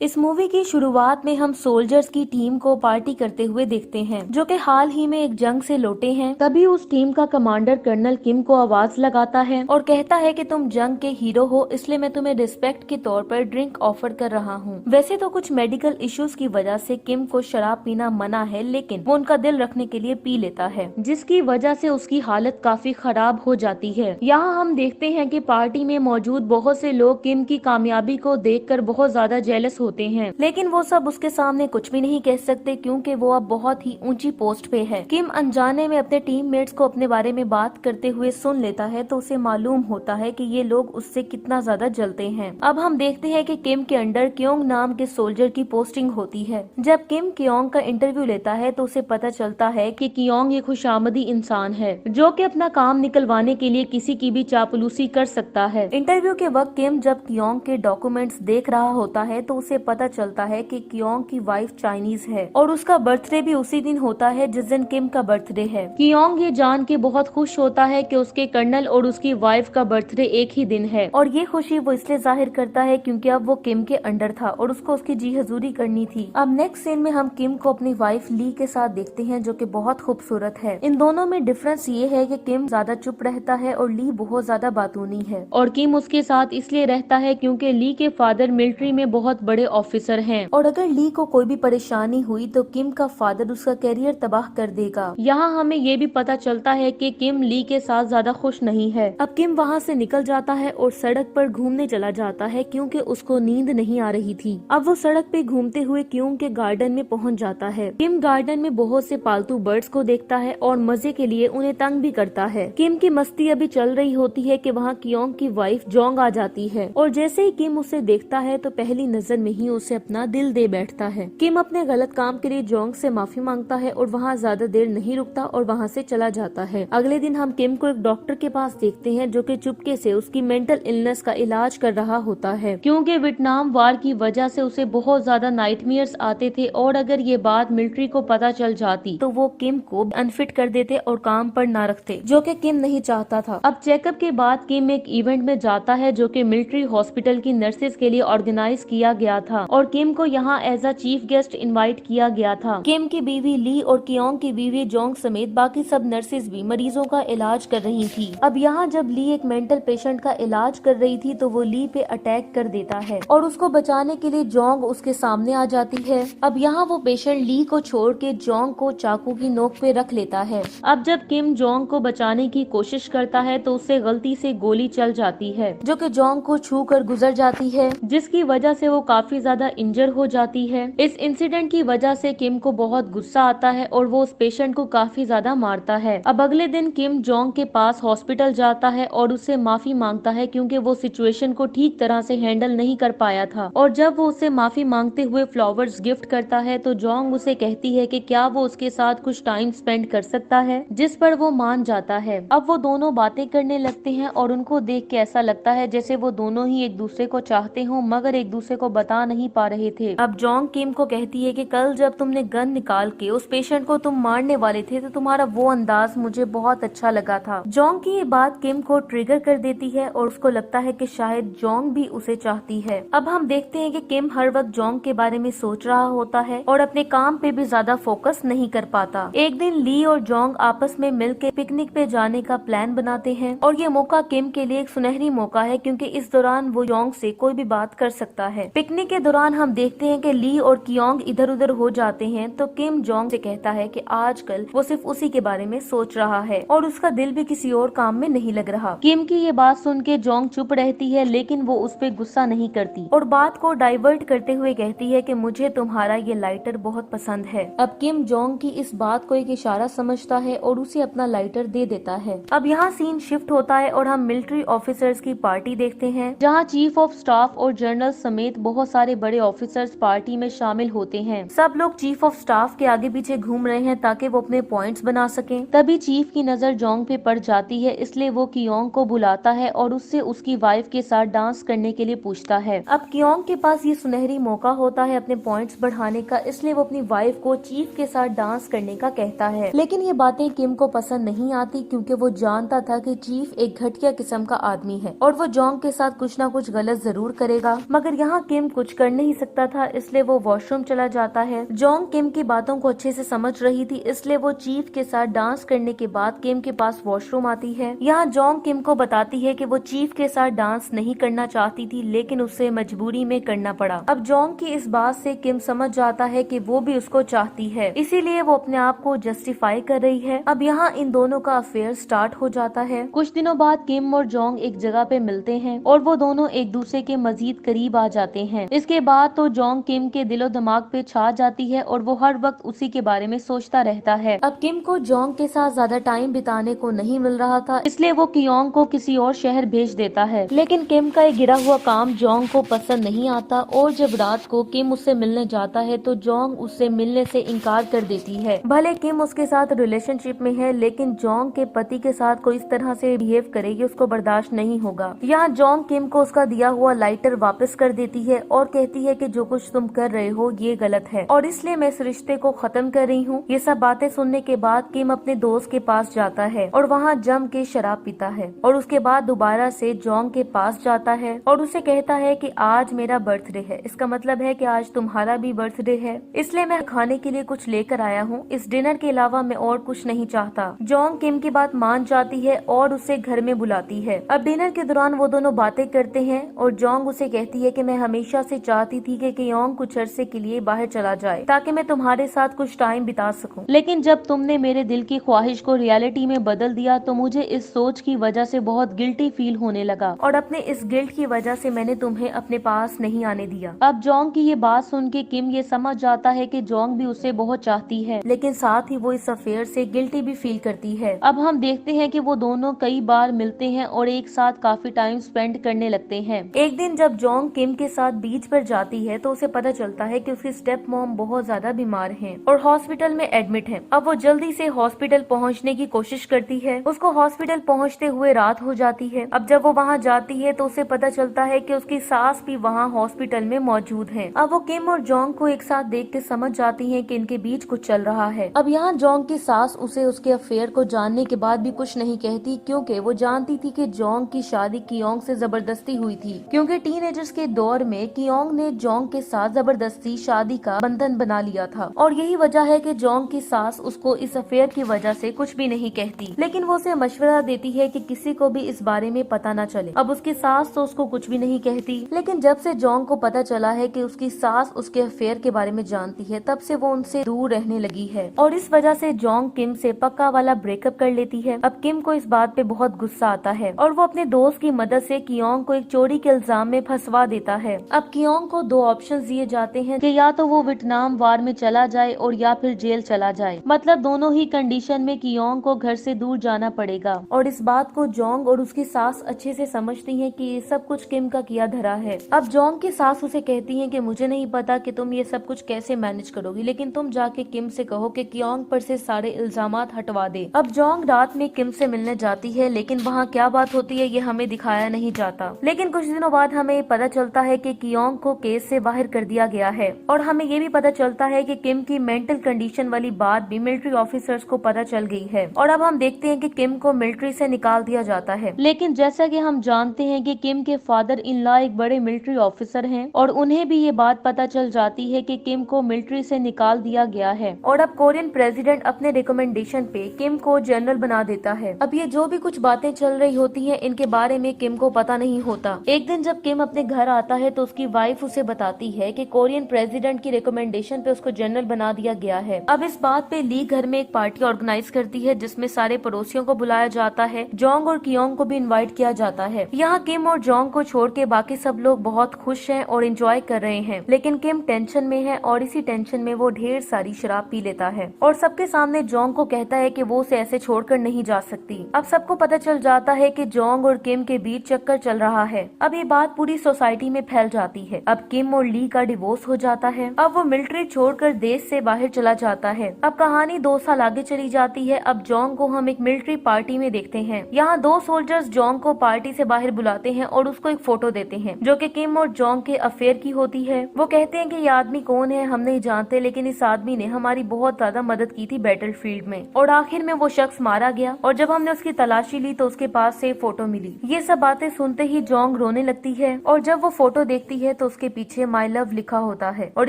इस मूवी की शुरुआत में हम सोल्जर्स की टीम को पार्टी करते हुए देखते हैं, जो कि हाल ही में एक जंग से लौटे हैं। तभी उस टीम का कमांडर कर्नल किम को आवाज लगाता है और कहता है कि तुम जंग के हीरो हो, इसलिए मैं तुम्हें रिस्पेक्ट के तौर पर ड्रिंक ऑफर कर रहा हूँ। वैसे तो कुछ मेडिकल इश्यूज की वजह से किम को शराब पीना मना है, लेकिन वो उनका दिल रखने के लिए पी लेता है, जिसकी वजह से उसकी हालत काफी खराब हो जाती है। यहाँ हम देखते हैं कि पार्टी में मौजूद बहुत से लोग किम की कामयाबी को देखकर बहुत ज्यादा जेलस होते हैं, लेकिन वो सब उसके सामने कुछ भी नहीं कह सकते क्योंकि वो अब बहुत ही ऊंची पोस्ट पे है। किम अनजाने में अपने टीममेट्स को अपने बारे में बात करते हुए सुन लेता है, तो उसे मालूम होता है कि ये लोग उससे कितना ज्यादा जलते हैं। अब हम देखते हैं कि किम के अंडर क्योंग नाम के सोल्जर की पोस्टिंग होती है। जब किम क्योंग का इंटरव्यू लेता है तो उसे पता चलता है कि क्योंग एक खुशामदी इंसान है, जो कि अपना काम निकलवाने के लिए किसी की भी चापलूसी कर सकता है। इंटरव्यू के वक्त किम जब क्योंग के डॉक्यूमेंट्स देख रहा होता है तो उसे पता चलता है कि क्योंग की वाइफ चाइनीज है और उसका बर्थडे भी उसी दिन होता है जिस दिन किम का बर्थडे है। क्योंग ये जान के बहुत खुश होता है कि उसके कर्नल और उसकी वाइफ का बर्थडे एक ही दिन है, और ये खुशी वो इसलिए जाहिर करता है क्योंकि अब वो किम के अंडर था और उसको उसकी जी हजूरी करनी थी। अब नेक्स्ट सीन में हम किम को अपनी वाइफ ली के साथ देखते हैं, जो कि बहुत खूबसूरत है। इन दोनों में डिफरेंस ये है कि किम ज्यादा चुप रहता है और ली बहुत ज्यादा बातूनी है, और किम उसके साथ इसलिए रहता है क्योंकि ली के फादर मिलिट्री में बहुत बड़े ऑफिसर हैं, और अगर ली को कोई भी परेशानी हुई तो किम का फादर उसका कैरियर तबाह कर देगा। यहाँ हमें ये भी पता चलता है कि किम ली के साथ ज्यादा खुश नहीं है। अब किम वहाँ से निकल जाता है और सड़क पर घूमने चला जाता है क्योंकि उसको नींद नहीं आ रही थी। अब वो सड़क पे घूमते हुए क्योंग के गार्डन में पहुँच जाता है। किम गार्डन में बहुत से पालतू बर्ड्स को देखता है और मजे के लिए उन्हें तंग भी करता है। किम की मस्ती अभी चल रही होती है कि वहाँ क्योंग की वाइफ जोंग आ जाती है, और जैसे ही किम उसे देखता है तो पहली नजर में ही उसे अपना दिल दे बैठता है। किम अपने गलत काम के लिए जोंग से माफी मांगता है और वहाँ ज्यादा देर नहीं रुकता और वहाँ से चला जाता है। अगले दिन हम किम को एक डॉक्टर के पास देखते हैं, जो कि चुपके से उसकी मेंटल इलनेस का इलाज कर रहा होता है, क्योंकि वियतनाम वार की वजह से उसे बहुत ज्यादा नाइटमेयर्स आते थे, और अगर ये बात मिलिट्री को पता चल जाती तो वो किम को अनफिट कर देते और काम पर ना रखते, जो कि किम नहीं चाहता था। अब चेकअप के बाद किम एक इवेंट में जाता है जो कि मिलिट्री हॉस्पिटल की नर्सेज के लिए ऑर्गेनाइज किया गया था, और किम को यहाँ as a chief guest invite किया गया था। किम की बीवी ली और क्योंग की बीवी जोंग समेत बाकी सब नर्सेज भी मरीजों का इलाज कर रही थी। अब यहाँ जब ली एक मेंटल पेशेंट का इलाज कर रही थी तो वो ली पे अटैक कर देता है, और उसको बचाने के लिए जोंग उसके सामने आ जाती है। अब यहाँ वो पेशेंट ली को छोड़ के जोंग को चाकू की नोक पे रख लेता है। अब जब किम जोंग को बचाने की कोशिश करता है तो उससे गलती से गोली चल जाती है, जो कि जोंग को छू कर गुजर जाती है, जिसकी वजह से वो काफी ज्यादा इंजर हो जाती है। इस इंसिडेंट की वजह से किम को बहुत गुस्सा आता है और वो उस पेशेंट को काफी ज्यादा मारता है। अब अगले दिन किम जोंग के पास हॉस्पिटल जाता है और उससे माफी मांगता है क्योंकि वो सिचुएशन को ठीक तरह से हैंडल नहीं कर पाया था, और जब वो उससे माफी मांगते हुए फ्लावर्स गिफ्ट करता है तो जोंग उसे कहती है कि क्या वो उसके साथ कुछ टाइम स्पेंड कर सकता है, जिस पर वो मान जाता है। अब वो दोनों बातें करने लगते हैं और उनको देख के ऐसा लगता है जैसे वो दोनों ही एक दूसरे को चाहते हों मगर एक दूसरे को बता नहीं पा रहे थे। अब जोंग किम को कहती है कि कल जब तुमने गन निकाल के उस पेशेंट को तुम मारने वाले थे तो तुम्हारा वो अंदाज मुझे बहुत अच्छा लगा था। जोंग की ये बात किम को ट्रिगर कर देती है और उसको लगता है कि शायद जोंग भी उसे चाहती है। अब हम देखते हैं कि किम हर वक्त जोंग के बारे में सोच रहा होता है और अपने काम पे भी ज्यादा फोकस नहीं कर पाता। एक दिन ली और जोंग आपस में मिलकर पिकनिक पे जाने का प्लान बनाते हैं, और ये मौका किम के लिए एक सुनहरी मौका है क्योंकि इस दौरान वो जोंग से कोई भी बात कर सकता है। पिकनिक के दौरान हम देखते हैं कि ली और क्योंग इधर उधर हो जाते हैं, तो किम जोंग से कहता है कि आजकल वो सिर्फ उसी के बारे में सोच रहा है और उसका दिल भी किसी और काम में नहीं लग रहा। किम की ये बात सुन के जोंग चुप रहती है, लेकिन वो उस पे गुस्सा नहीं करती और बात को डाइवर्ट करते हुए कहती है कि मुझे तुम्हारा ये लाइटर बहुत पसंद है। अब किम जोंग की इस बात को एक इशारा समझता है और उसे अपना लाइटर दे देता है। अब यहाँ सीन शिफ्ट होता है और हम मिलिट्री ऑफिसर्स की पार्टी देखते हैं, जहाँ चीफ ऑफ स्टाफ और जनरल समेत बहुत सारे बड़े ऑफिसर्स पार्टी में शामिल होते हैं। सब लोग चीफ ऑफ स्टाफ के आगे पीछे घूम रहे हैं ताकि वो अपने पॉइंट्स बना सकें। तभी चीफ की नजर जोंग पे पड़ जाती है, इसलिए वो क्योंग को बुलाता है और उससे उसकी वाइफ के साथ डांस करने के लिए पूछता है। अब क्योंग के पास ये सुनहरी मौका होता है अपने पॉइंट्स बढ़ाने का, इसलिए वो अपनी वाइफ को चीफ के साथ डांस करने का कहता है। लेकिन ये बातें किम को पसंद नहीं आती क्योंकि वो जानता था कि चीफ एक घटिया किस्म का आदमी है और वो जोंग के साथ कुछ ना कुछ गलत जरूर करेगा। मगर यहाँ किम कुछ कुछ कर नहीं सकता था, इसलिए वो वॉशरूम चला जाता है। जोंग किम की बातों को अच्छे से समझ रही थी, इसलिए वो चीफ के साथ डांस करने के बाद किम के पास वॉशरूम आती है। यहाँ जोंग किम को बताती है कि वो चीफ के साथ डांस नहीं करना चाहती थी, लेकिन उसे मजबूरी में करना पड़ा। अब जोंग की इस बात से किम समझ जाता है कि वो भी उसको चाहती है, इसीलिए वो अपने आप को जस्टिफाई कर रही है। अब यहाँ इन दोनों का अफेयर स्टार्ट हो जाता है। कुछ दिनों बाद किम और जोंग एक जगह पे मिलते हैं और वो दोनों एक दूसरे के मजीद करीब आ जाते हैं। इसके बाद तो जोंग किम के दिलो दिमाग पे छा जाती है और वो हर वक्त उसी के बारे में सोचता रहता है। अब किम को जोंग के साथ ज्यादा टाइम बिताने को नहीं मिल रहा था, इसलिए वो कियोंग को किसी और शहर भेज देता है। लेकिन किम का ये गिरा हुआ काम जोंग को पसंद नहीं आता और जब रात को किम उससे मिलने जाता है तो जोंग उससे मिलने से इनकार कर देती है। भले किम उसके साथ रिलेशनशिप में है, लेकिन जोंग के पति के साथ कोई इस तरह से बिहेव करेगी उसको बर्दाश्त नहीं होगा। यहाँ जोंग किम को उसका दिया हुआ लाइटर वापस कर देती है और कहती है कि जो कुछ तुम कर रहे हो ये गलत है और इसलिए मैं इस रिश्ते को खत्म कर रही हूँ। ये सब बातें सुनने के बाद किम अपने दोस्त के पास जाता है और वहाँ जम के शराब पीता है और उसके बाद दोबारा से जोंग के पास जाता है और उसे कहता है कि आज मेरा बर्थडे है, इसका मतलब है कि आज तुम्हारा भी बर्थडे है, इसलिए मैं खाने के लिए कुछ लेकर आया हूँ। इस डिनर के अलावा मैं और कुछ नहीं चाहता। जोंग किम की बात मान जाती है और उसे घर में बुलाती है। अब डिनर के दौरान वो दोनों बातें करते हैं और जोंग उसे कहती है कि मैं हमेशा से चाहती थी कि कियोंग कुछ अरसे के लिए बाहर चला जाए ताकि मैं तुम्हारे साथ कुछ टाइम बिता सकूं, लेकिन जब तुमने मेरे दिल की ख्वाहिश को रियलिटी में बदल दिया तो मुझे इस सोच की वजह से बहुत गिल्टी फील होने लगा और अपने इस गिल्ट की वजह से मैंने तुम्हें अपने पास नहीं आने दिया। अब जोंग की ये बात सुन के किम ये समझ जाता है कि जोंग भी उसे बहुत चाहती है, लेकिन साथ ही वो इस अफेयर से गिल्टी भी फील करती है। अब हम देखते हैं कि वो दोनों कई बार मिलते हैं और एक साथ काफी टाइम स्पेंड करने लगते हैं। एक दिन जब जोंग किम के साथ बीच पर जाती है तो उसे पता चलता है कि उसकी स्टेप मॉम बहुत ज्यादा बीमार है और हॉस्पिटल में एडमिट है। अब वो जल्दी से हॉस्पिटल पहुंचने की कोशिश करती है। उसको हॉस्पिटल पहुंचते हुए रात हो जाती है। अब जब वो वहां जाती है तो उसे पता चलता है कि उसकी सास भी वहां हॉस्पिटल में मौजूद है। अब वो किम और जोंग को एक साथ देख के समझ जाती है कि इनके बीच कुछ चल रहा है। अब यहाँ जोंग की सास उसे उसके अफेयर को जानने के बाद भी कुछ नहीं कहती, क्योंकि वो जानती थी कि जोंग की शादी कियोंग से जबरदस्ती हुई थी, क्योंकि टीनेजर्स के दौर में कियोंग ने जोंग के साथ जबरदस्ती शादी का बंधन बना लिया था और यही वजह है कि जोंग की सास उसको इस अफेयर की वजह से कुछ भी नहीं कहती, लेकिन वो उसे मशवरा देती है कि किसी को भी इस बारे में पता न चले। अब उसकी सास तो उसको कुछ भी नहीं कहती, लेकिन जब से जोंग को पता चला है कि उसकी सास उसके अफेयर के बारे में जानती है, तब से वो उनसे दूर रहने लगी है और इस वजह से जोंग किम से पक्का वाला ब्रेकअप कर लेती है। अब किम को इस बात पे बहुत गुस्सा आता है और वो अपने दोस्त की मदद से कियोंग को एक चोरी के इल्जाम में फंसवा देता है। अब कियोंग को दो ऑप्शंस दिए जाते हैं कि या तो वो वियतनाम वार में चला जाए और या फिर जेल चला जाए, मतलब दोनों ही कंडीशन में कियोंग को घर से दूर जाना पड़ेगा। और इस बात को जोंग और उसकी सास अच्छे से समझती हैं कि ये सब कुछ किम का किया धरा है। अब जोंग की सास उसे कहती है कि मुझे नहीं पता कि तुम ये सब कुछ कैसे मैनेज करोगी, लेकिन तुम जाके किम से कहो कि कियोंग पर से सारे इल्जामात हटवा दे। अब जोंग रात में किम से मिलने जाती है, लेकिन वहाँ क्या बात होती है ये हमें दिखाया नहीं जाता। लेकिन कुछ दिनों बाद हमें पता चलता है कि कियोंग को केस से बाहर कर दिया गया है और हमें ये भी पता चलता है कि किम की मेंटल कंडीशन वाली बात भी मिलिट्री ऑफिसर्स को पता चल गई है और अब हम देखते हैं कि किम को मिलिट्री से निकाल दिया जाता है। लेकिन जैसा कि हम जानते हैं कि किम के फादर इन लॉ एक बड़े मिलिट्री ऑफिसर हैं और उन्हें भी ये बात पता चल जाती है कि किम को मिलिट्री से निकाल दिया गया है और अब कोरियन प्रेसिडेंट अपने रिकमेंडेशन पे किम को जनरल बना देता है। अब ये जो भी कुछ बातें चल रही होती हैं इनके बारे में किम को पता नहीं होता। एक दिन जब किम अपने घर आता है तो उसकी वाइफ उसे बताती है कि कोरियन प्रेसिडेंट की रिकमेंडेशन पे उसको जनरल बना दिया गया है। अब इस बात पे ली घर में एक पार्टी ऑर्गेनाइज करती है जिसमें सारे पड़ोसियों को बुलाया जाता है। जोंग और कियोंग को भी इनवाइट किया जाता है। यहाँ किम और जोंग को छोड़ के बाकी सब लोग बहुत खुश हैं और एंजॉय कर रहे हैं, लेकिन किम टेंशन में है और इसी टेंशन में वो ढेर सारी शराब पी लेता है और सबके सामने जोंग को कहता है कि वो उसे ऐसे छोड़कर नहीं जा सकती। अब सबको पता चल जाता है कि जोंग और किम के बीच चक्कर चल रहा है। अब ये बात पूरी सोसाइटी में फैल जाती है। अब किम और ली का डिवोर्स हो जाता है। अब वो मिलिट्री छोड़कर देश से बाहर चला जाता है। अब कहानी 2 साल आगे चली जाती है। अब जोंग को हम एक मिलिट्री पार्टी में देखते हैं। यहाँ 2 सोल्जर्स जोंग को पार्टी से बाहर बुलाते हैं और उसको एक फोटो देते हैं जो कि किम और जोंग के अफेयर की होती है। वो कहते हैं कि ये आदमी कौन है हम नहीं जानते, लेकिन इस आदमी ने हमारी बहुत ज्यादा मदद की थी बैटल फील्ड में और आखिर में वो शख्स मारा गया और जब हमने उसकी तलाशी ली तो उसके पास से फोटो मिली। ये सब बातें सुनते ही जोंग रोने लगती है और जब वो फोटो देखती है है तो उसके पीछे माई लव लिखा होता है और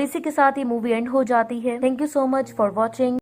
इसी के साथ ये मूवी एंड हो जाती है। Thank you so much for watching.